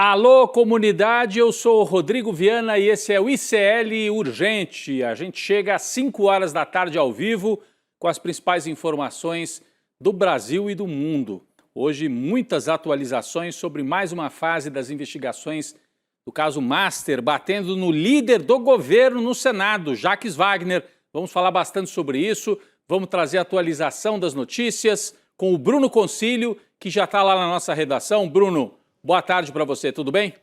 Alô, comunidade, eu sou o Rodrigo Viana e esse é o ICL Urgente. A gente chega às 5 horas da tarde ao vivo com as principais informações do Brasil e do mundo. Hoje, muitas atualizações sobre mais uma fase das investigações do caso Master, batendo no líder do governo no Senado, Jacques Wagner. Vamos falar bastante sobre isso, vamos trazer a atualização das notícias com o Bruno Concílio, que já está lá na nossa redação. Bruno, boa tarde para você, tudo bem?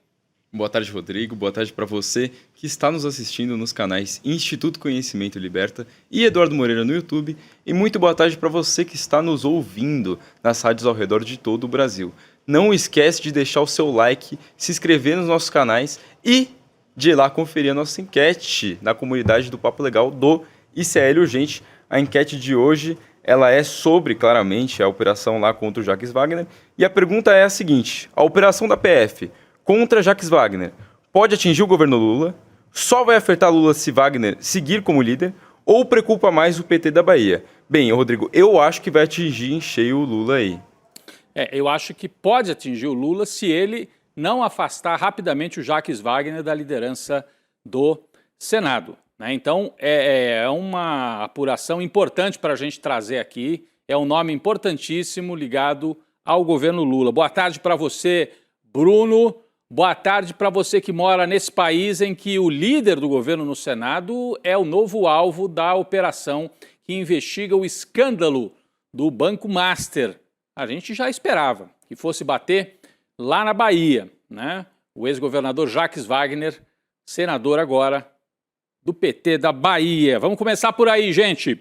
Boa tarde, Rodrigo. Boa tarde para você que está nos assistindo nos canais Instituto Conhecimento Liberta e Eduardo Moreira no YouTube. E muito boa tarde para você que está nos ouvindo nas rádios ao redor de todo o Brasil. Não esquece de deixar o seu like, se inscrever nos nossos canais e de ir lá conferir a nossa enquete na comunidade do Papo Legal do ICL Urgente. A enquete de hoje ela é sobre, claramente, a operação lá contra o Jacques Wagner. E a pergunta é a seguinte: a operação da PF contra Jacques Wagner pode atingir o governo Lula? Só vai afetar Lula se Wagner seguir como líder? Ou preocupa mais o PT da Bahia? Bem, Rodrigo, eu acho que vai atingir em cheio o Lula aí. Eu acho que pode atingir o Lula se ele não afastar rapidamente o Jacques Wagner da liderança do Senado. Então, é uma apuração importante para a gente trazer aqui. É um nome importantíssimo ligado ao governo Lula. Boa tarde para você, Bruno. Boa tarde para você que mora nesse país em que o líder do governo no Senado é o novo alvo da operação que investiga o escândalo do Banco Master. A gente já esperava que fosse bater lá na Bahia, né? O ex-governador Jacques Wagner, senador agora do PT da Bahia. Vamos começar por aí, gente.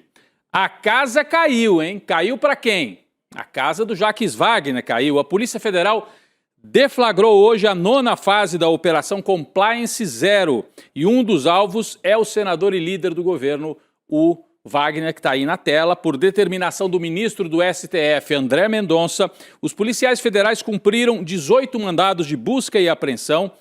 A casa caiu, hein? Caiu para quem? A casa do Jacques Wagner caiu. A Polícia Federal deflagrou hoje a 9ª fase da Operação Compliance Zero. E um dos alvos é o senador e líder do governo, o Wagner, que está aí na tela. Por determinação do ministro do STF, André Mendonça, os policiais federais cumpriram 18 mandados de busca e apreensão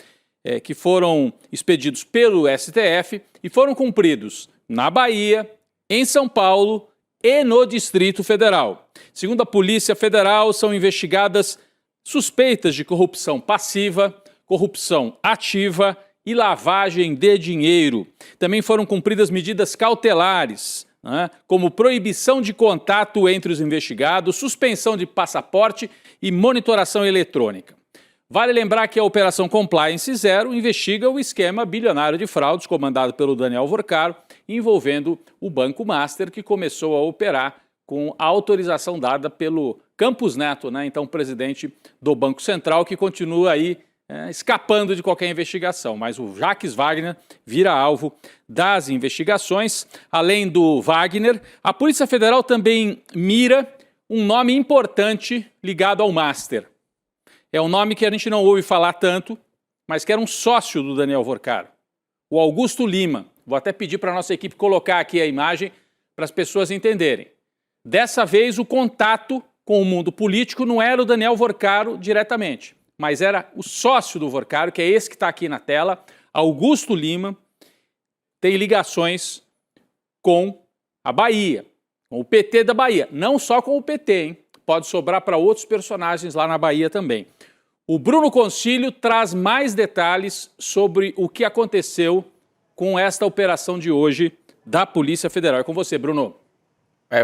que foram expedidos pelo STF e foram cumpridos na Bahia, em São Paulo e no Distrito Federal. Segundo a Polícia Federal, são investigadas suspeitas de corrupção passiva, corrupção ativa e lavagem de dinheiro. Também foram cumpridas medidas cautelares, como proibição de contato entre os investigados, suspensão de passaporte e monitoração eletrônica. Vale lembrar que a Operação Compliance Zero investiga o esquema bilionário de fraudes comandado pelo Daniel Vorcaro, envolvendo o Banco Master, que começou a operar com a autorização dada pelo Campos Neto, então presidente do Banco Central, que continua aí escapando de qualquer investigação. Mas o Jacques Wagner vira alvo das investigações. Além do Wagner, a Polícia Federal também mira um nome importante ligado ao Master. É um nome que a gente não ouve falar tanto, mas que era um sócio do Daniel Vorcaro, o Augusto Lima. Vou até pedir para a nossa equipe colocar aqui a imagem para as pessoas entenderem. Dessa vez, o contato com o mundo político não era o Daniel Vorcaro diretamente, mas era o sócio do Vorcaro, que é esse que está aqui na tela, Augusto Lima, tem ligações com a Bahia, com o PT da Bahia. Não só com o PT, hein? Pode sobrar para outros personagens lá na Bahia também. O Bruno Concílio traz mais detalhes sobre o que aconteceu com esta operação de hoje da Polícia Federal. É com você, Bruno.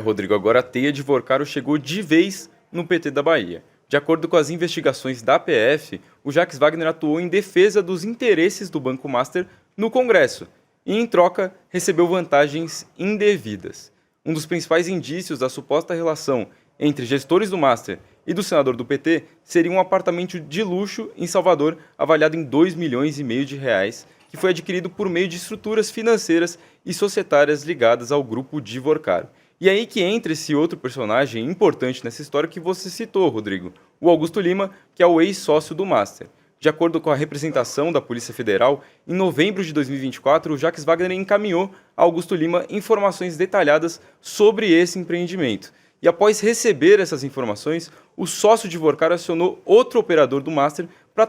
Rodrigo, agora a teia de Vorcaro chegou de vez no PT da Bahia. De acordo com as investigações da PF, o Jacques Wagner atuou em defesa dos interesses do Banco Master no Congresso e, em troca, recebeu vantagens indevidas. Um dos principais indícios da suposta relação entre gestores do Master e do senador do PT seria um apartamento de luxo em Salvador, avaliado em 2,5 milhões de reais, que foi adquirido por meio de estruturas financeiras e societárias ligadas ao grupo de Vorcaro. E aí que entra esse outro personagem importante nessa história que você citou, Rodrigo, o Augusto Lima, que é o ex-sócio do Master. De acordo com a representação da Polícia Federal, em novembro de 2024, o Jacques Wagner encaminhou a Augusto Lima informações detalhadas sobre esse empreendimento. E após receber essas informações, o sócio de Vorcaro acionou outro operador do Master para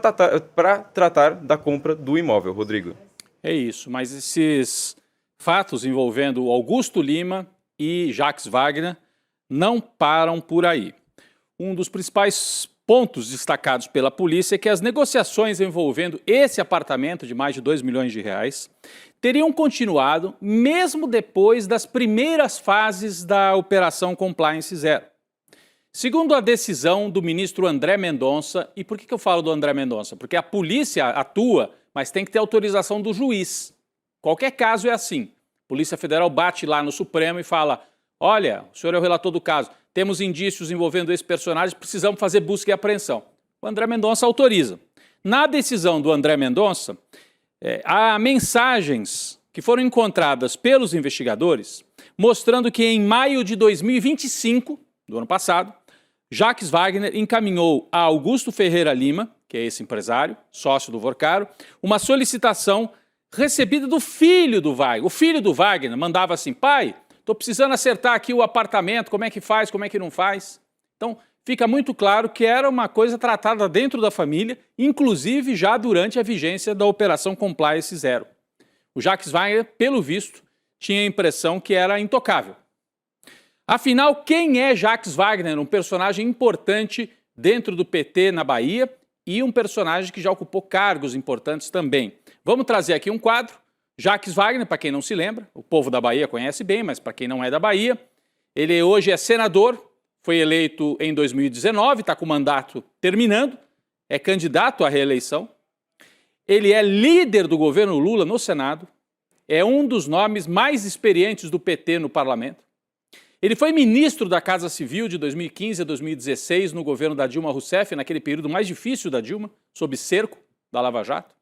tratar da compra do imóvel, Rodrigo. É isso, mas esses fatos envolvendo o Augusto Lima e Jacques Wagner não param por aí. Um dos principais pontos destacados pela polícia é que as negociações envolvendo esse apartamento de mais de 2 milhões de reais teriam continuado mesmo depois das primeiras fases da Operação Compliance Zero. Segundo a decisão do ministro André Mendonça, e por que eu falo do André Mendonça? Porque a polícia atua, mas tem que ter autorização do juiz. Qualquer caso é assim. A Polícia Federal bate lá no Supremo e fala: olha, o senhor é o relator do caso, temos indícios envolvendo esse personagem, precisamos fazer busca e apreensão. O André Mendonça autoriza. Na decisão do André Mendonça, há mensagens que foram encontradas pelos investigadores mostrando que em maio de 2025, do ano passado, Jacques Wagner encaminhou a Augusto Ferreira Lima, que é esse empresário, sócio do Vorcaro, uma solicitação recebida do filho do Wagner. O filho do Wagner mandava assim: pai, estou precisando acertar aqui o apartamento, como é que faz, como é que não faz? Então, fica muito claro que era uma coisa tratada dentro da família, inclusive já durante a vigência da Operação Compliance Zero. O Jacques Wagner, pelo visto, tinha a impressão que era intocável. Afinal, quem é Jacques Wagner? Um personagem importante dentro do PT na Bahia e um personagem que já ocupou cargos importantes também. Vamos trazer aqui um quadro. Jacques Wagner, para quem não se lembra, o povo da Bahia conhece bem, mas para quem não é da Bahia, ele hoje é senador, foi eleito em 2019, está com o mandato terminando, é candidato à reeleição. Ele é líder do governo Lula no Senado, é um dos nomes mais experientes do PT no parlamento. Ele foi ministro da Casa Civil de 2015 a 2016 no governo da Dilma Rousseff, naquele período mais difícil da Dilma, sob cerco da Lava Jato.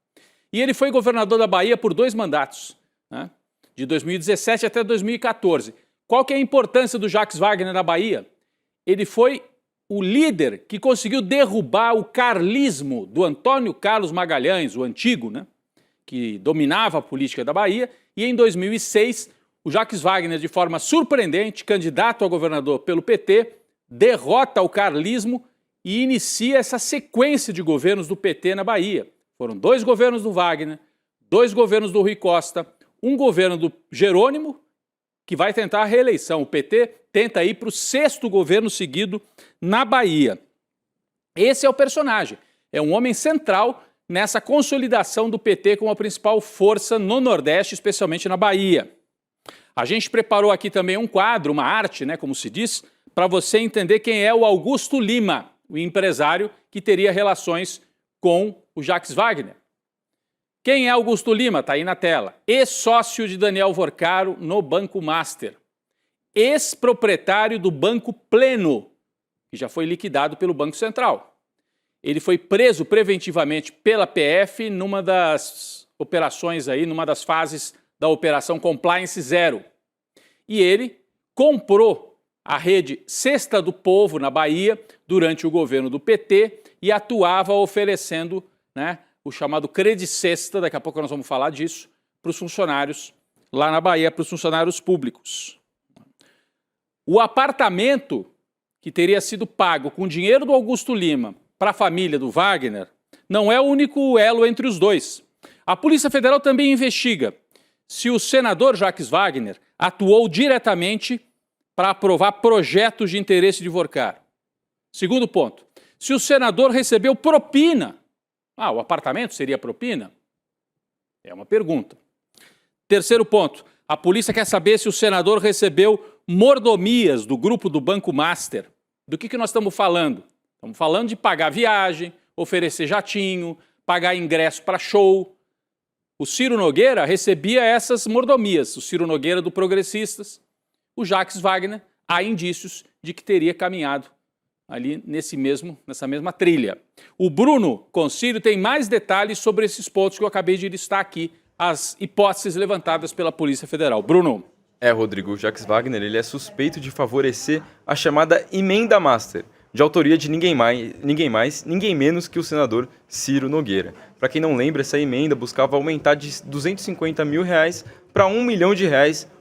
E ele foi governador da Bahia por 2 mandatos, né, de 2017 até 2014. Qual que é a importância do Jacques Wagner na Bahia? Ele foi o líder que conseguiu derrubar o carlismo do Antônio Carlos Magalhães, o antigo, né, que dominava a política da Bahia, e em 2006... o Jacques Wagner, de forma surpreendente, candidato a governador pelo PT, derrota o carlismo e inicia essa sequência de governos do PT na Bahia. Foram 2 governos do Wagner, 2 governos do Rui Costa, um governo do Jerônimo, que vai tentar a reeleição. O PT tenta ir para o 6º governo seguido na Bahia. Esse é o personagem. É um homem central nessa consolidação do PT como a principal força no Nordeste, especialmente na Bahia. A gente preparou aqui também um quadro, uma arte, né, como se diz, para você entender quem é o Augusto Lima, o empresário que teria relações com o Jacques Wagner. Quem é Augusto Lima? Está aí na tela. Ex-sócio de Daniel Vorcaro no Banco Master. Ex-proprietário do Banco Pleno, que já foi liquidado pelo Banco Central. Ele foi preso preventivamente pela PF numa das operações aí, numa das fases da Operação Compliance Zero. E ele comprou a rede Cesta do Povo na Bahia durante o governo do PT e atuava oferecendo, né, o chamado Credicesta, daqui a pouco nós vamos falar disso, para os funcionários lá na Bahia, para os funcionários públicos. O apartamento que teria sido pago com dinheiro do Augusto Lima para a família do Wagner não é o único elo entre os dois. A Polícia Federal também investiga se o senador Jacques Wagner atuou diretamente para aprovar projetos de interesse de Vorcaro. Segundo ponto, se o senador recebeu propina. O apartamento seria propina? É uma pergunta. Terceiro ponto, a polícia quer saber se o senador recebeu mordomias do grupo do Banco Master. Do que nós estamos falando? Estamos falando de pagar viagem, oferecer jatinho, pagar ingresso para show. O Ciro Nogueira recebia essas mordomias, o Ciro Nogueira do Progressistas. O Jacques Wagner, há indícios de que teria caminhado ali nessa mesma trilha. O Bruno Concílio tem mais detalhes sobre esses pontos que eu acabei de listar aqui, as hipóteses levantadas pela Polícia Federal. Bruno. Rodrigo, o Jacques Wagner ele é suspeito de favorecer a chamada Emenda Master, de autoria de ninguém mais, ninguém menos que o senador Ciro Nogueira. Para quem não lembra, essa emenda buscava aumentar de R$250 mil para R$1 milhão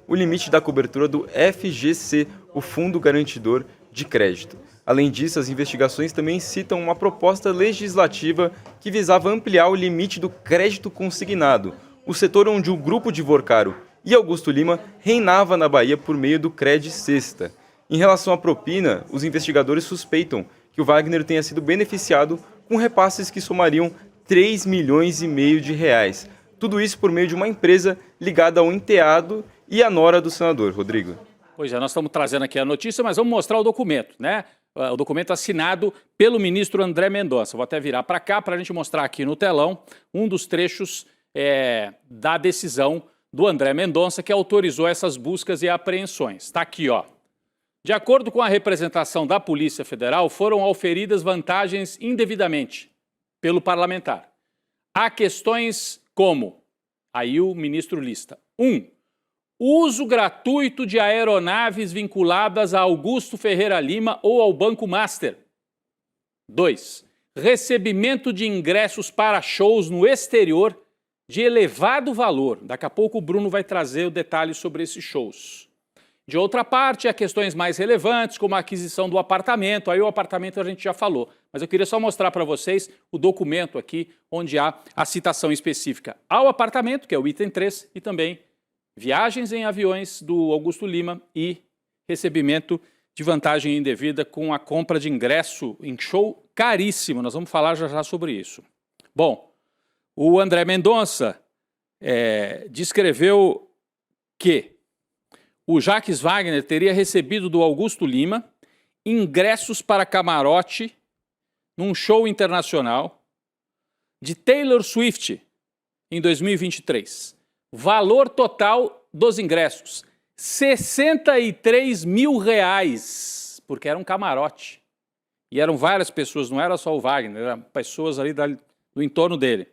o limite da cobertura do FGC, o Fundo Garantidor de Crédito. Além disso, as investigações também citam uma proposta legislativa que visava ampliar o limite do crédito consignado, o setor onde o grupo de Vorcaro e Augusto Lima reinava na Bahia por meio do Credicesta. Em relação à propina, os investigadores suspeitam que o Wagner tenha sido beneficiado com repasses que somariam 3 milhões e meio de reais. Tudo isso por meio de uma empresa ligada ao enteado e à nora do senador, Rodrigo. Pois é, nós estamos trazendo aqui a notícia, mas vamos mostrar o documento, né? O documento assinado pelo ministro André Mendonça. Vou até virar para cá para a gente mostrar aqui no telão um dos trechos da decisão do André Mendonça, que autorizou essas buscas e apreensões. Está aqui, ó. De acordo com a representação da Polícia Federal, foram auferidas vantagens indevidamente pelo parlamentar. Há questões como, aí o ministro lista, 1. Uso gratuito de aeronaves vinculadas a Augusto Ferreira Lima ou ao Banco Master. 2. Recebimento de ingressos para shows no exterior de elevado valor. Daqui a pouco o Bruno vai trazer o detalhe sobre esses shows. De outra parte, há questões mais relevantes, como a aquisição do apartamento. Aí o apartamento a gente já falou. Mas eu queria só mostrar para vocês o documento aqui, onde há a citação específica ao apartamento, que é o item 3, e também viagens em aviões do Augusto Lima e recebimento de vantagem indevida com a compra de ingresso em show caríssimo. Nós vamos falar já sobre isso. Bom, o André Mendonça descreveu que o Jacques Wagner teria recebido do Augusto Lima ingressos para camarote num show internacional de Taylor Swift em 2023. Valor total dos ingressos, R$63 mil, porque era um camarote. E eram várias pessoas, não era só o Wagner, eram pessoas ali do entorno dele.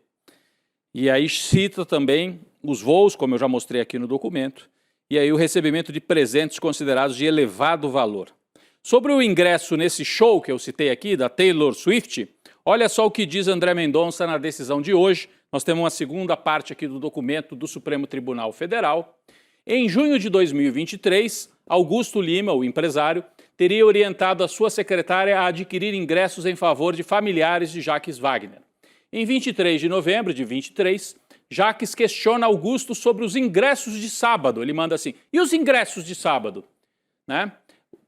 E aí cita também os voos, como eu já mostrei aqui no documento, e aí o recebimento de presentes considerados de elevado valor. Sobre o ingresso nesse show que eu citei aqui, da Taylor Swift, olha só o que diz André Mendonça na decisão de hoje. Nós temos uma segunda parte aqui do documento do Supremo Tribunal Federal. Em junho de 2023, Augusto Lima, o empresário, teria orientado a sua secretária a adquirir ingressos em favor de familiares de Jacques Wagner. Em 23 de novembro de 23, Jacques questiona Augusto sobre os ingressos de sábado. Ele manda assim, e os ingressos de sábado? Né?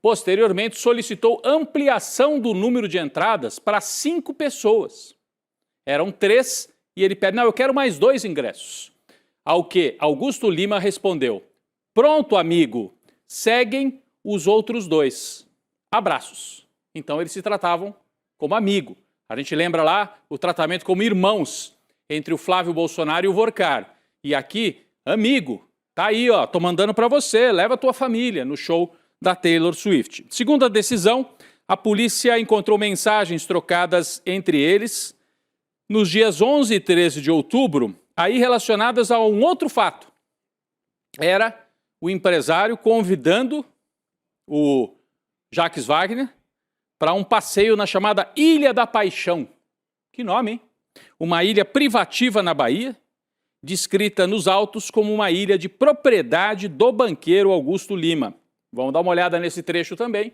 Posteriormente, solicitou ampliação do número de entradas para 5 pessoas. Eram 3 e ele pede, não, eu quero mais 2 ingressos. Ao que Augusto Lima respondeu, pronto, amigo, seguem os outros 2. Abraços. Então eles se tratavam como amigo. A gente lembra lá o tratamento como irmãos entre o Flávio Bolsonaro e o Vorcar. E aqui, amigo, tá aí, ó, tô mandando para você, leva a tua família no show da Taylor Swift. Segundo a decisão, a polícia encontrou mensagens trocadas entre eles nos dias 11 e 13 de outubro, aí relacionadas a um outro fato. Era o empresário convidando o Jacques Wagner para um passeio na chamada Ilha da Paixão. Que nome, hein? Uma ilha privativa na Bahia, descrita nos autos como uma ilha de propriedade do banqueiro Augusto Lima. Vamos dar uma olhada nesse trecho também.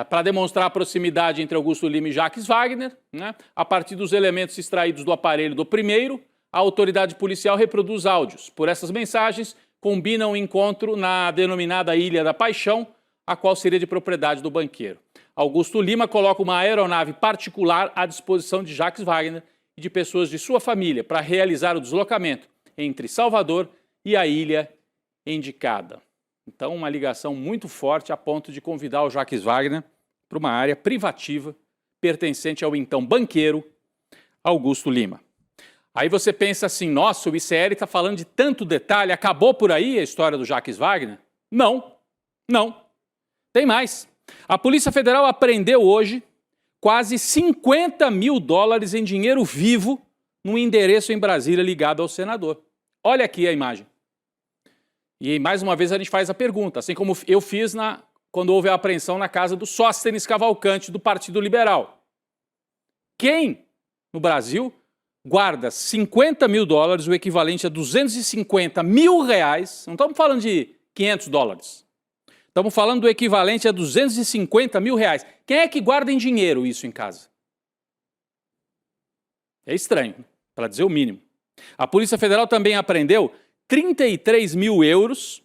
Para demonstrar a proximidade entre Augusto Lima e Jacques Wagner, né, a partir dos elementos extraídos do aparelho do primeiro, a autoridade policial reproduz áudios. Por essas mensagens, combinam o encontro na denominada Ilha da Paixão, a qual seria de propriedade do banqueiro. Augusto Lima coloca uma aeronave particular à disposição de Jacques Wagner e de pessoas de sua família para realizar o deslocamento entre Salvador e a ilha indicada. Então, uma ligação muito forte a ponto de convidar o Jacques Wagner para uma área privativa pertencente ao então banqueiro Augusto Lima. Aí você pensa assim, nossa, o ICL está falando de tanto detalhe, acabou por aí a história do Jacques Wagner? Não, não. Tem mais. A Polícia Federal apreendeu hoje quase $50 mil em dinheiro vivo num endereço em Brasília ligado ao senador. Olha aqui a imagem. E mais uma vez a gente faz a pergunta, assim como eu fiz quando houve a apreensão na casa do Sóstenes Cavalcante do Partido Liberal. Quem no Brasil guarda $50 mil, o equivalente a R$250 mil, não estamos falando de $500, estamos falando do equivalente a R$250 mil. Quem é que guarda em dinheiro isso em casa? É estranho, para dizer o mínimo. A Polícia Federal também apreendeu 33 mil euros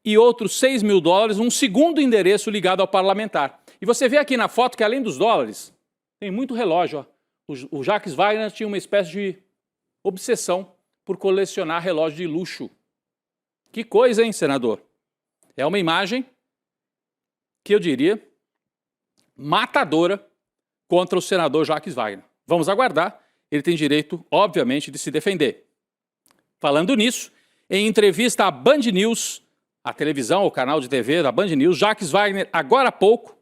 e outros 6 mil dólares num segundo endereço ligado ao parlamentar. E você vê aqui na foto que além dos dólares, tem muito relógio. Ó. O Jacques Wagner tinha uma espécie de obsessão por colecionar relógio de luxo. Que coisa, hein, senador? É uma imagem que eu diria matadora contra o senador Jacques Wagner. Vamos aguardar. Ele tem direito, obviamente, de se defender. Falando nisso, em entrevista à Band News, a televisão, o canal de TV da Band News, Jacques Wagner, agora há pouco,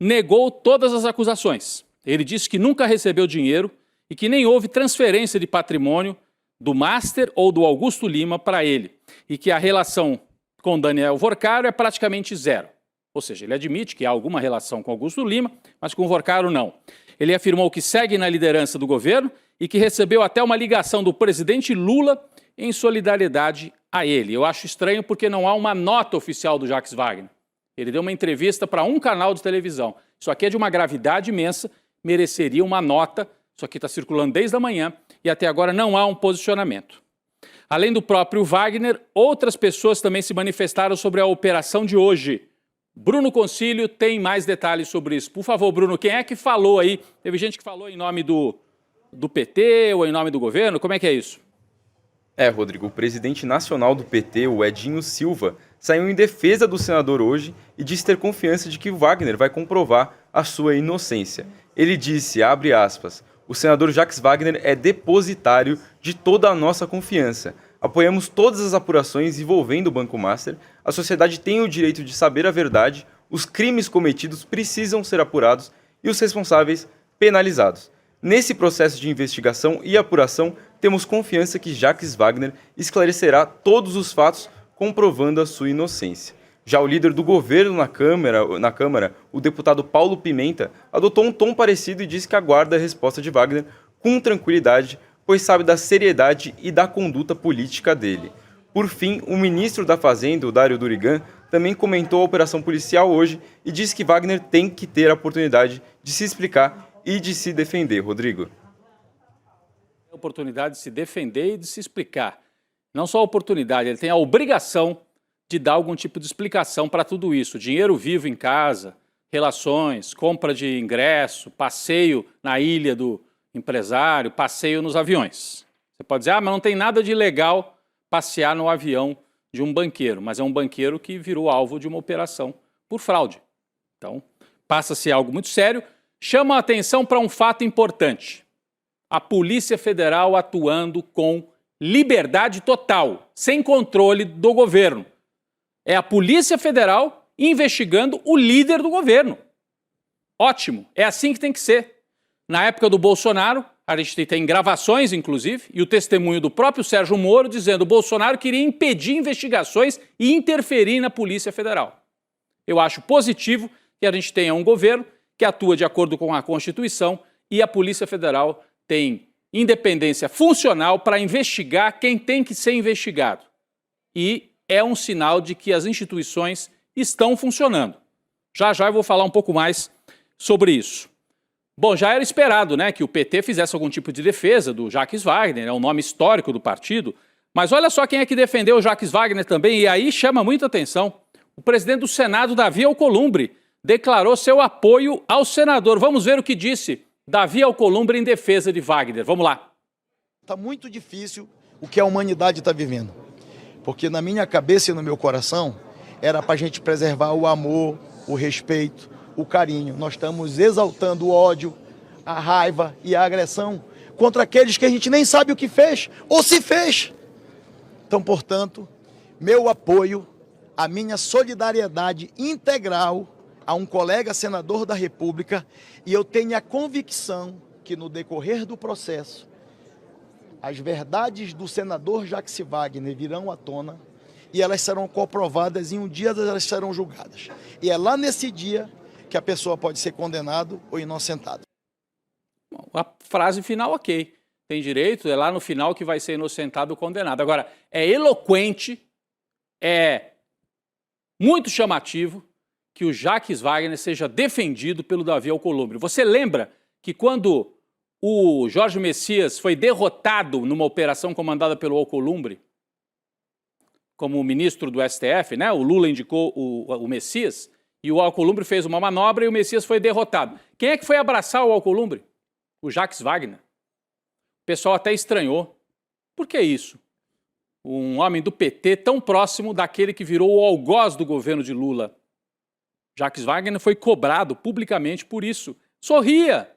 negou todas as acusações. Ele disse que nunca recebeu dinheiro e que nem houve transferência de patrimônio do Master ou do Augusto Lima para ele, e que a relação com Daniel Vorcaro é praticamente zero. Ou seja, ele admite que há alguma relação com Augusto Lima, mas com Vorcaro não. Ele afirmou que segue na liderança do governo e que recebeu até uma ligação do presidente Lula em solidariedade a ele. Eu acho estranho porque não há uma nota oficial do Jacques Wagner. Ele deu uma entrevista para um canal de televisão. Isso aqui é de uma gravidade imensa, mereceria uma nota. Isso aqui está circulando desde a manhã e até agora não há um posicionamento. Além do próprio Wagner, outras pessoas também se manifestaram sobre a operação de hoje. Bruno Concílio tem mais detalhes sobre isso. Por favor, Bruno, quem é que falou aí? Teve gente que falou em nome do PT ou em nome do governo? Como é que é isso? Rodrigo, o presidente nacional do PT, o Edinho Silva, saiu em defesa do senador hoje e disse ter confiança de que Wagner vai comprovar a sua inocência. Ele disse, abre aspas, o senador Jacques Wagner é depositário de toda a nossa confiança. Apoiamos todas as apurações envolvendo o Banco Master. A sociedade tem o direito de saber a verdade, os crimes cometidos precisam ser apurados e os responsáveis penalizados. Nesse processo de investigação e apuração, temos confiança que Jacques Wagner esclarecerá todos os fatos, comprovando a sua inocência. Já o líder do governo na Câmara, o deputado Paulo Pimenta, adotou um tom parecido e disse que aguarda a resposta de Wagner com tranquilidade, pois sabe da seriedade e da conduta política dele. Por fim, o ministro da Fazenda, o Dário Durigan, também comentou a operação policial hoje e disse que Wagner tem que ter a oportunidade de se explicar e de se defender, Rodrigo. A oportunidade de se defender e de se explicar. Não só a oportunidade, ele tem a obrigação de dar algum tipo de explicação para tudo isso. Dinheiro vivo em casa, relações, compra de ingresso, passeio na ilha do empresário, passeio nos aviões. Você pode dizer, mas não tem nada de legal passear no avião de um banqueiro, mas é um banqueiro que virou alvo de uma operação por fraude. Então, passa-se algo muito sério. Chama a atenção para um fato importante. A Polícia Federal atuando com liberdade total, sem controle do governo. É a Polícia Federal investigando o líder do governo. Ótimo, é assim que tem que ser. Na época do Bolsonaro, a gente tem gravações, inclusive, e o testemunho do próprio Sérgio Moro dizendo que o Bolsonaro queria impedir investigações e interferir na Polícia Federal. Eu acho positivo que a gente tenha um governo que atua de acordo com a Constituição e a Polícia Federal tem independência funcional para investigar quem tem que ser investigado. E é um sinal de que as instituições estão funcionando. Já já eu vou falar um pouco mais sobre isso. Bom, já era esperado, né, que o PT fizesse algum tipo de defesa do Jacques Wagner, é um nome histórico do partido, mas olha só quem é que defendeu o Jacques Wagner também, e aí chama muita atenção. O presidente do Senado, Davi Alcolumbre, declarou seu apoio ao senador. Vamos ver o que disse Davi Alcolumbre em defesa de Wagner. Vamos lá. Está muito difícil o que a humanidade está vivendo, porque na minha cabeça e no meu coração era para a gente preservar o amor, o respeito, o carinho. Nós estamos exaltando o ódio, a raiva e a agressão contra aqueles que a gente nem sabe o que fez ou se fez. Então, portanto, meu apoio, a minha solidariedade integral a um colega senador da República, e eu tenho a convicção que no decorrer do processo as verdades do senador Jacques Wagner virão à tona e elas serão comprovadas e um dia elas serão julgadas. E é lá nesse dia que a pessoa pode ser condenado ou inocentada. A frase final, ok. Tem direito, é lá no final que vai ser inocentado ou condenado. Agora, é eloquente, é muito chamativo que o Jacques Wagner seja defendido pelo Davi Alcolumbre. Você lembra que quando o Jorge Messias foi derrotado numa operação comandada pelo Alcolumbre, como ministro do STF, né? O Lula indicou o Messias, E o Alcolumbre fez uma manobra e o Messias foi derrotado. Quem é que foi abraçar o Alcolumbre? O Jacques Wagner. O pessoal até estranhou. Por que isso? Um homem do PT tão próximo daquele que virou o algoz do governo de Lula. Jacques Wagner foi cobrado publicamente por isso. Sorria!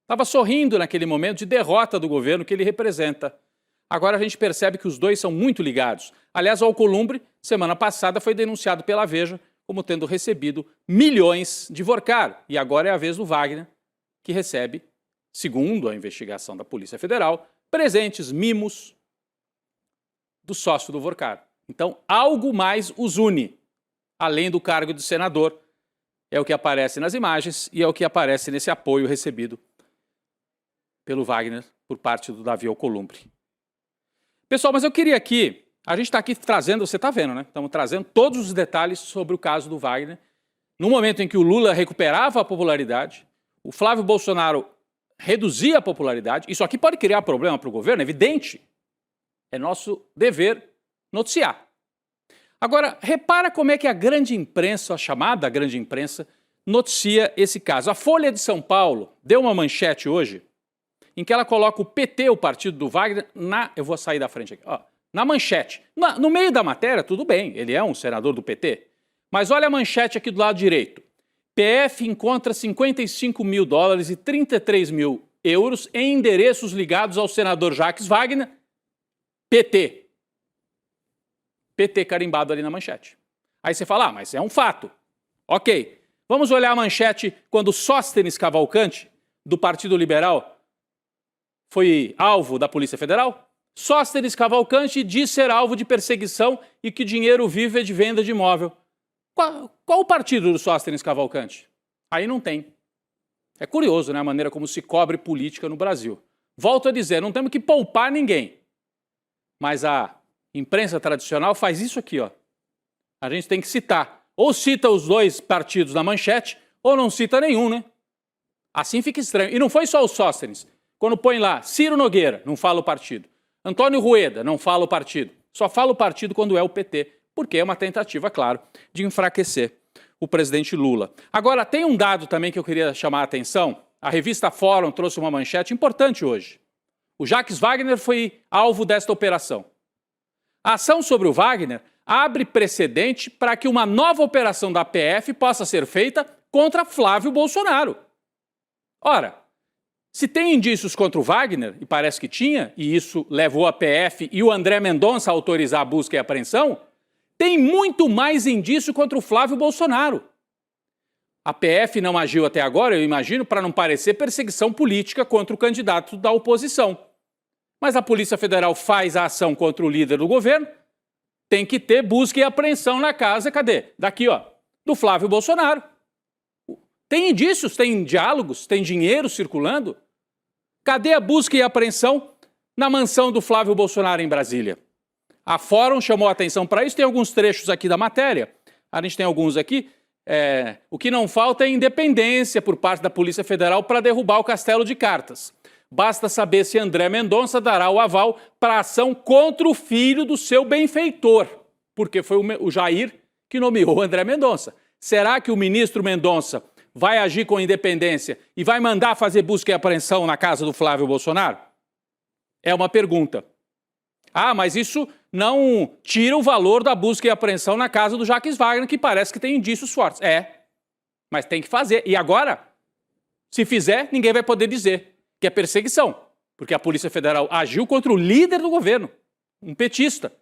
Estava sorrindo naquele momento de derrota do governo que ele representa. Agora a gente percebe que os dois são muito ligados. Aliás, o Alcolumbre, semana passada, foi denunciado pela Veja como tendo recebido milhões de Vorcar. E agora é a vez do Wagner, que recebe, segundo a investigação da Polícia Federal, presentes, mimos do sócio do Vorcar. Então, algo mais os une, além do cargo de senador. É o que aparece nas imagens e é o que aparece nesse apoio recebido pelo Wagner por parte do Davi Alcolumbre. Pessoal, mas eu queria aqui, a gente está aqui trazendo, você está vendo, né? Estamos trazendo todos os detalhes sobre o caso do Wagner. No momento em que o Lula recuperava a popularidade, o Flávio Bolsonaro reduzia a popularidade, isso aqui pode criar problema para o governo, é evidente. É nosso dever noticiar. Agora, repara como é que a grande imprensa, a chamada grande imprensa, noticia esse caso. A Folha de São Paulo deu uma manchete hoje em que ela coloca o PT, o partido do Wagner, eu vou sair da frente aqui, ó, na manchete. No meio da matéria, tudo bem, ele é um senador do PT. Mas olha a manchete aqui do lado direito. PF encontra $55 mil e 33 mil euros em endereços ligados ao senador Jacques Wagner, PT. PT carimbado ali na manchete. Aí você fala, mas é um fato. Ok, vamos olhar a manchete quando Sóstenes Cavalcante, do Partido Liberal, foi alvo da Polícia Federal? Sóstenes Cavalcante diz ser alvo de perseguição e que dinheiro vive é de venda de imóvel. Qual o partido do Sóstenes Cavalcante? Aí não tem. É curioso, né, a maneira como se cobre política no Brasil. Volto a dizer, não temos que poupar ninguém. Mas a imprensa tradicional faz isso aqui, ó. A gente tem que citar. Ou cita os dois partidos na manchete, ou não cita nenhum, né? Assim fica estranho. E não foi só o Sóstenes. Quando põe lá Ciro Nogueira, não fala o partido. Antônio Rueda, não fala o partido. Só fala o partido quando é o PT, porque é uma tentativa, claro, de enfraquecer o presidente Lula. Agora, tem um dado também que eu queria chamar a atenção. A revista Fórum trouxe uma manchete importante hoje. O Jacques Wagner foi alvo desta operação. A ação sobre o Wagner abre precedente para que uma nova operação da PF possa ser feita contra Flávio Bolsonaro. Ora, se tem indícios contra o Wagner, e parece que tinha, e isso levou a PF e o André Mendonça a autorizar a busca e a apreensão, tem muito mais indício contra o Flávio Bolsonaro. A PF não agiu até agora, eu imagino, para não parecer perseguição política contra o candidato da oposição. Mas a Polícia Federal faz a ação contra o líder do governo, tem que ter busca e apreensão na casa, cadê? Daqui, ó, do Flávio Bolsonaro. Tem indícios, tem diálogos, tem dinheiro circulando. Cadê a busca e apreensão na mansão do Flávio Bolsonaro em Brasília? A Fórum chamou a atenção para isso, tem alguns trechos aqui da matéria, a gente tem alguns aqui. O que não falta é independência por parte da Polícia Federal para derrubar o castelo de cartas. Basta saber se André Mendonça dará o aval para a ação contra o filho do seu benfeitor, porque foi o Jair que nomeou André Mendonça. Será que o ministro Mendonça vai agir com independência e vai mandar fazer busca e apreensão na casa do Flávio Bolsonaro? É uma pergunta. Ah, mas isso não tira o valor da busca e apreensão na casa do Jacques Wagner, que parece que tem indícios fortes. Mas tem que fazer. E agora, se fizer, ninguém vai poder dizer que é perseguição, porque a Polícia Federal agiu contra o líder do governo, um petista.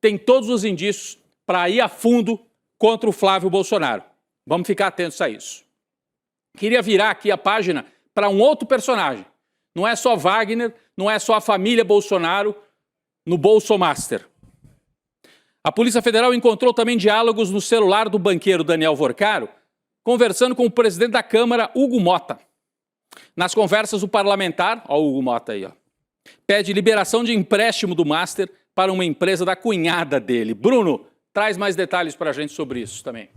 Tem todos os indícios para ir a fundo contra o Flávio Bolsonaro. Vamos ficar atentos a isso. Queria virar aqui a página para um outro personagem. Não é só Wagner, não é só a família Bolsonaro no Bolsomaster. A Polícia Federal encontrou também diálogos no celular do banqueiro Daniel Vorcaro, conversando com o presidente da Câmara, Hugo Motta. Nas conversas, o parlamentar, ó o Hugo Motta aí, ó, pede liberação de empréstimo do Master para uma empresa da cunhada dele. Bruno, traz mais detalhes para a gente sobre isso também.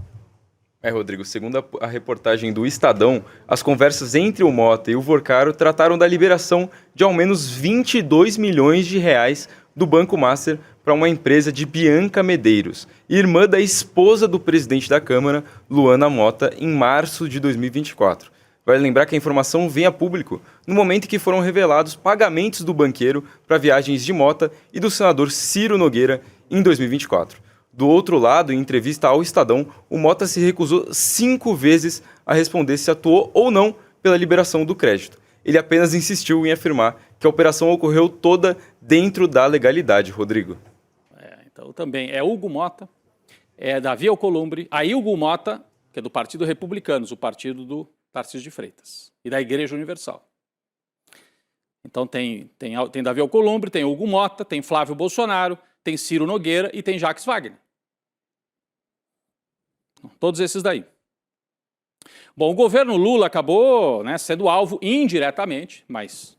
Rodrigo, segundo a reportagem do Estadão, as conversas entre o Motta e o Vorcaro trataram da liberação de ao menos 22 milhões de reais do Banco Master para uma empresa de Bianca Medeiros, irmã da esposa do presidente da Câmara, Luana Mota, em março de 2024. Vale lembrar que a informação vem a público no momento em que foram revelados pagamentos do banqueiro para viagens de Mota e do senador Ciro Nogueira em 2024. Do outro lado, em entrevista ao Estadão, o Mota se recusou 5 vezes a responder se atuou ou não pela liberação do crédito. Ele apenas insistiu em afirmar que a operação ocorreu toda dentro da legalidade, Rodrigo. Então também é Hugo Mota, é Davi Alcolumbre, aí Hugo Mota, que é do Partido Republicanos, o partido do Tarcísio de Freitas, e da Igreja Universal. Então tem Davi Alcolumbre, tem Hugo Mota, tem Flávio Bolsonaro, tem Ciro Nogueira e tem Jacques Wagner. Todos esses daí. Bom, o governo Lula acabou, né, sendo alvo indiretamente, mas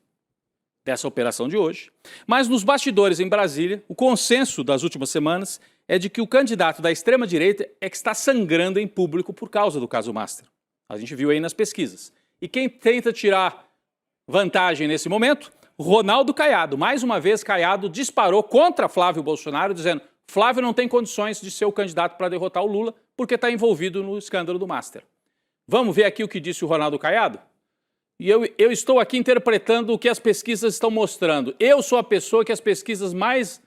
dessa operação de hoje. Mas nos bastidores em Brasília, o consenso das últimas semanas é de que o candidato da extrema-direita é que está sangrando em público por causa do caso Master. A gente viu aí nas pesquisas. E quem tenta tirar vantagem nesse momento? Ronaldo Caiado. Mais uma vez, Caiado disparou contra Flávio Bolsonaro, dizendo: Flávio não tem condições de ser o candidato para derrotar o Lula porque está envolvido no escândalo do Master. Vamos ver aqui o que disse o Ronaldo Caiado? E eu estou aqui interpretando o que as pesquisas estão mostrando. Eu sou a pessoa que as pesquisas mais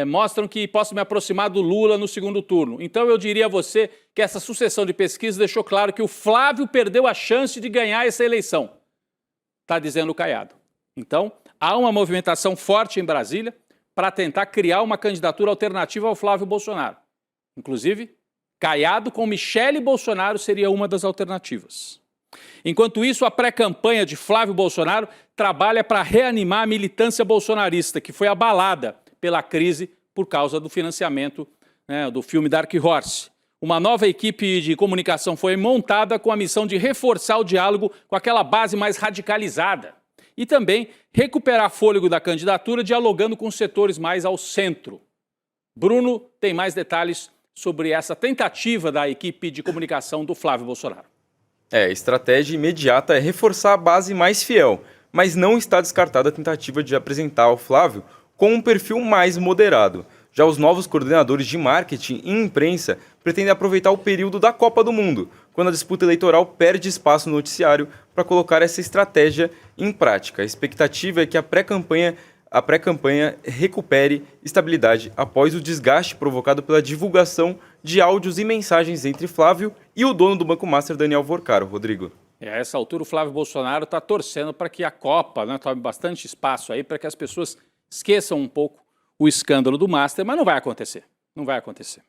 mostram que posso me aproximar do Lula no segundo turno. Então eu diria a você que essa sucessão de pesquisas deixou claro que o Flávio perdeu a chance de ganhar essa eleição. Está dizendo o Caiado. Então, há uma movimentação forte em Brasília para tentar criar uma candidatura alternativa ao Flávio Bolsonaro. Inclusive, Caiado com Michele Bolsonaro seria uma das alternativas. Enquanto isso, a pré-campanha de Flávio Bolsonaro trabalha para reanimar a militância bolsonarista, que foi abalada pela crise por causa do financiamento, né, do filme Dark Horse. Uma nova equipe de comunicação foi montada com a missão de reforçar o diálogo com aquela base mais radicalizada e também recuperar fôlego da candidatura dialogando com setores mais ao centro. Bruno tem mais detalhes sobre essa tentativa da equipe de comunicação do Flávio Bolsonaro. A estratégia imediata é reforçar a base mais fiel, mas não está descartada a tentativa de apresentar o Flávio com um perfil mais moderado. Já os novos coordenadores de marketing e imprensa pretendem aproveitar o período da Copa do Mundo, quando a disputa eleitoral perde espaço no noticiário, para colocar essa estratégia em prática. A expectativa é que a pré-campanha recupere estabilidade após o desgaste provocado pela divulgação de áudios e mensagens entre Flávio e o dono do Banco Master, Daniel Vorcaro. Rodrigo. A essa altura, o Flávio Bolsonaro está torcendo para que a Copa, né, tome bastante espaço aí, para que as pessoas esqueçam um pouco o escândalo do Master, mas não vai acontecer. Não vai acontecer.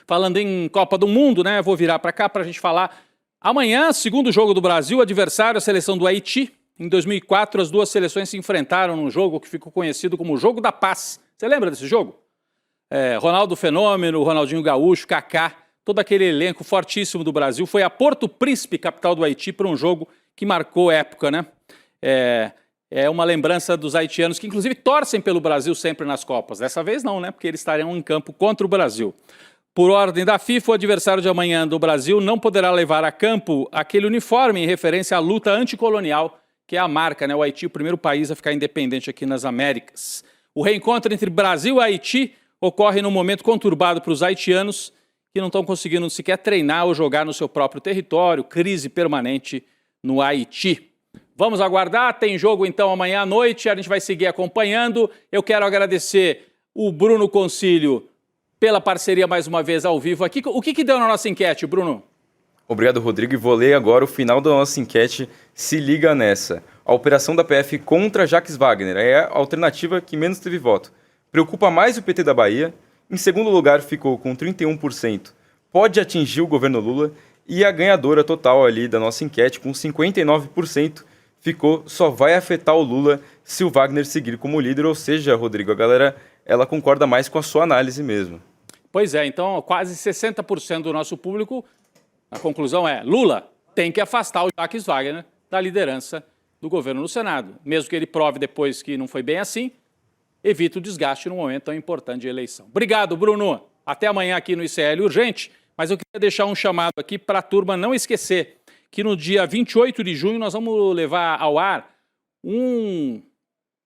Falando em Copa do Mundo, né, eu vou virar para cá para a gente falar. Amanhã, segundo jogo do Brasil, adversário a seleção do Haiti. Em 2004, as duas seleções se enfrentaram num jogo que ficou conhecido como Jogo da Paz. Você lembra desse jogo? Ronaldo Fenômeno, Ronaldinho Gaúcho, Kaká, todo aquele elenco fortíssimo do Brasil foi a Porto Príncipe, capital do Haiti, para um jogo que marcou época, né? É uma lembrança dos haitianos que, inclusive, torcem pelo Brasil sempre nas Copas. Dessa vez não, né? Porque eles estarão em campo contra o Brasil. Por ordem da FIFA, o adversário de amanhã do Brasil não poderá levar a campo aquele uniforme em referência à luta anticolonial, que é a marca, né? O Haiti, o primeiro país a ficar independente aqui nas Américas. O reencontro entre Brasil e Haiti ocorre num momento conturbado para os haitianos, que não estão conseguindo sequer treinar ou jogar no seu próprio território, crise permanente no Haiti. Vamos aguardar, tem jogo então amanhã à noite, a gente vai seguir acompanhando. Eu quero agradecer o Bruno Concílio pela parceria mais uma vez ao vivo aqui. O que deu na nossa enquete, Bruno? Obrigado, Rodrigo. E vou ler agora o final da nossa enquete. Se liga nessa. A operação da PF contra Jacques Wagner é a alternativa que menos teve voto. Preocupa mais o PT da Bahia. Em segundo lugar, ficou com 31%. Pode atingir o governo Lula. E a ganhadora total ali da nossa enquete, com 59%, ficou só vai afetar o Lula se o Wagner seguir como líder. Ou seja, Rodrigo, a galera ela concorda mais com a sua análise mesmo. Pois é, então quase 60% do nosso público, a conclusão é: Lula tem que afastar o Jacques Wagner da liderança do governo no Senado. Mesmo que ele prove depois que não foi bem assim, evita o desgaste num momento tão importante de eleição. Obrigado, Bruno. Até amanhã aqui no ICL Urgente, mas eu queria deixar um chamado aqui para a turma não esquecer que no dia 28 de junho nós vamos levar ao ar um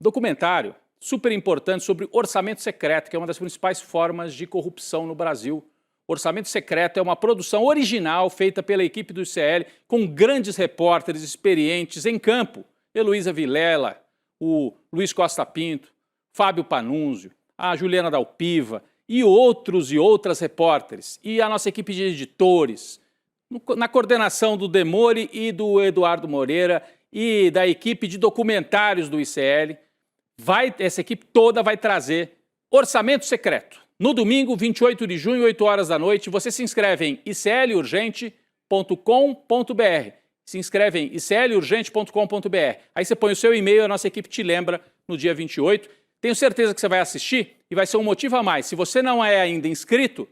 documentário super importante sobre orçamento secreto, que é uma das principais formas de corrupção no Brasil. Orçamento Secreto é uma produção original feita pela equipe do ICL com grandes repórteres experientes em campo. Heloísa Vilela, o Luiz Costa Pinto, Fábio Panunzio, a Juliana Dalpiva e outros e outras repórteres. E a nossa equipe de editores, na coordenação do Demore e do Eduardo Moreira e da equipe de documentários do ICL, essa equipe toda vai trazer Orçamento Secreto. No domingo, 28 de junho, 8 horas da noite, você se inscreve em iclurgente.com.br. Se inscreve em iclurgente.com.br. Aí você põe o seu e-mail, a nossa equipe te lembra no dia 28. Tenho certeza que você vai assistir e vai ser um motivo a mais. Se você não é ainda inscrito,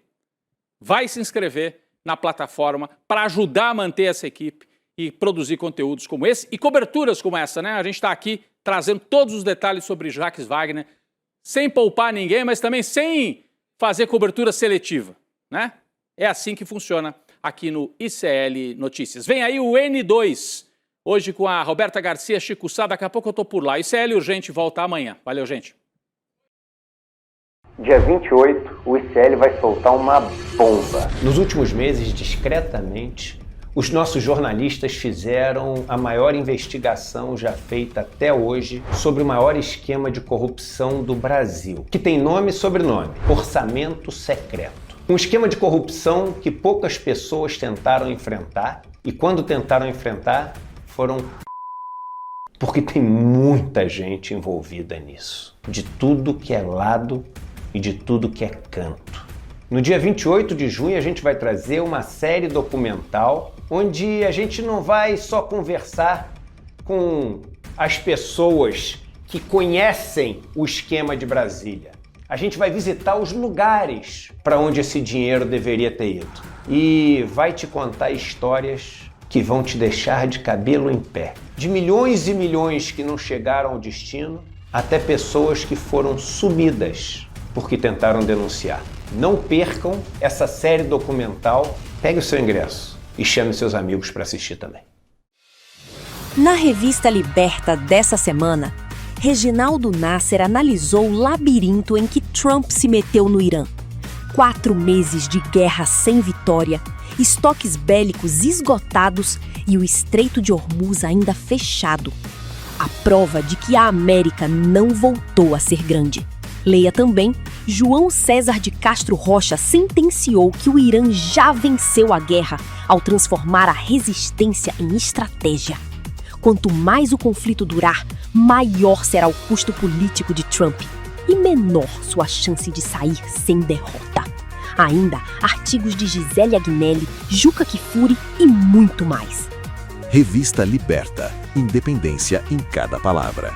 vai se inscrever na plataforma para ajudar a manter essa equipe e produzir conteúdos como esse e coberturas como essa, né? A gente está aqui trazendo todos os detalhes sobre Jacques Wagner, sem poupar ninguém, mas também sem fazer cobertura seletiva, né? É assim que funciona aqui no ICL Notícias. Vem aí o N2, hoje com a Roberta Garcia, Chico Sá, daqui a pouco eu estou por lá. ICL Urgente volta amanhã. Valeu, gente. Dia 28, o ICL vai soltar uma bomba. Nos últimos meses, discretamente, os nossos jornalistas fizeram a maior investigação já feita até hoje sobre o maior esquema de corrupção do Brasil, que tem nome e sobrenome: Orçamento Secreto. Um esquema de corrupção que poucas pessoas tentaram enfrentar, e quando tentaram enfrentar, foram porque tem muita gente envolvida nisso, de tudo que é lado e de tudo que é canto. No dia 28 de junho a gente vai trazer uma série documental onde a gente não vai só conversar com as pessoas que conhecem o esquema de Brasília. A gente vai visitar os lugares para onde esse dinheiro deveria ter ido e vai te contar histórias que vão te deixar de cabelo em pé. De milhões e milhões que não chegaram ao destino, até pessoas que foram sumidas porque tentaram denunciar. Não percam essa série documental. Pegue o seu ingresso e chame seus amigos para assistir também. Na revista Liberta dessa semana, Reginaldo Nasser analisou o labirinto em que Trump se meteu no Irã. 4 meses de guerra sem vitória, estoques bélicos esgotados e o Estreito de Hormuz ainda fechado. A prova de que a América não voltou a ser grande. Leia também, João César de Castro Rocha sentenciou que o Irã já venceu a guerra ao transformar a resistência em estratégia. Quanto mais o conflito durar, maior será o custo político de Trump e menor sua chance de sair sem derrota. Ainda, artigos de Gisele Agnelli, Juca Kfouri e muito mais. Revista Liberta. Independência em cada palavra.